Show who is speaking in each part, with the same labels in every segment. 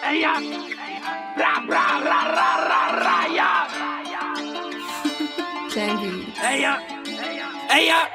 Speaker 1: ey, ja. Ra, ra, ra, ra, ra, ra, ja.
Speaker 2: Candy.
Speaker 1: Ey, ja. Ey, ja.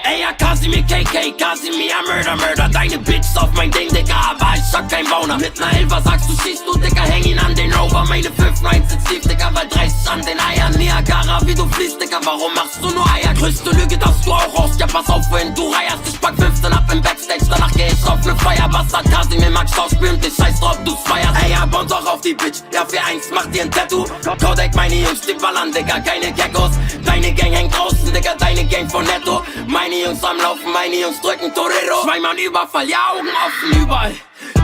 Speaker 1: Ey, ja, Kasimir, KK, Kasimir, Murder, deine Bitch auf mein Ding, Digga, aber ich hab kein Boner. Mit ner Elfer sagst du, schießt du, Digga, häng ihn an den Rover. Meine 5-9 sitzt tief, Digga, weil 30 an den Eiern. Niagara, wie du fließt, Digga, warum machst du nur Eier? Größte Lüge, dass du auch raus, ja, pass auf, wenn du reierst. Ich pack 15 ab im Backstage, danach geh ich auf ne Feier. Bastard, Kasimir, mag Schauspiel und ich scheiß drauf, du's feierst. Ey, ja, bounce auch auf die Bitch, ja, für 1 macht dir ein Tattoo. Kodak, meine Jungs, die ballern, Digga, keine Geckos. Deine Gang hängt draußen, Digga, deine Gang von Netto. Meine Jungs am Laufen, meine Jungs drücken Torero. Zweimal Überfall, ja, Augen offen überall.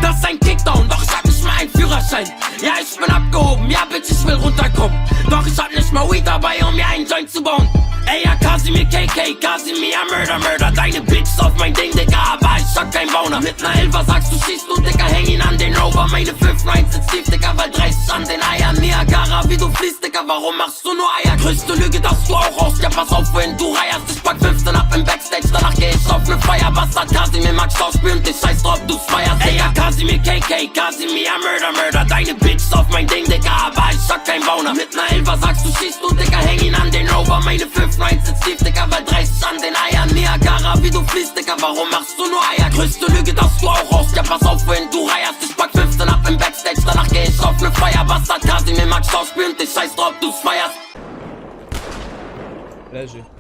Speaker 1: Das ist ein Kickdown, doch ich hab nicht mal einen Führerschein. Ja, ich bin abgehoben, ja, Bitch, ich will runterkommen. Doch ich hab nicht mal Weed dabei, um mir einen Joint zu bauen. Ey, ja, Kasimir, KK, Kasimir, Murder, deine Bitch auf mein Ding, Digga, aber ich hab kein Boner. Mit ner Elfer sagst du, schießt du, Digga, häng ihn an den Rover. Meine 5-9 sitzt tief, Digga, weil 30 an den Eiern. Niagara, wie du fließt, Digga, warum machst du nur Eier? Größte Lüge, dass du auch raus, ja, pass auf, wenn du reierst. Ich pack 15 ab im Backstage, danach geh ich auf ne Feier. Bastard, Kasimir, mag Schauspiel und ich scheiß drauf, du's feierst. Ey, ja, Kasimir, KK, Kasimir, Murder, deine Bitch auf mein Ding, Digga, aber ich hab kein Boner. Mit ner Elfer sagst du, schießt du, Digga, häng ihn an den Rover. Meine 5-9 sitzt tief, Digga, weil 30 an den Eiern. Niagara, wie du fließt, Digga, warum machst du nur Eier? Größte Lüge, dass du auch raus, ja, pass auf, wenn du reierst. Ich pack 15 ab im Backstage, danach geh ich auf ne Feier. Bastard, Kasimir, mag Schauspiel und ich scheiß drauf, du's feierst.
Speaker 3: Leży.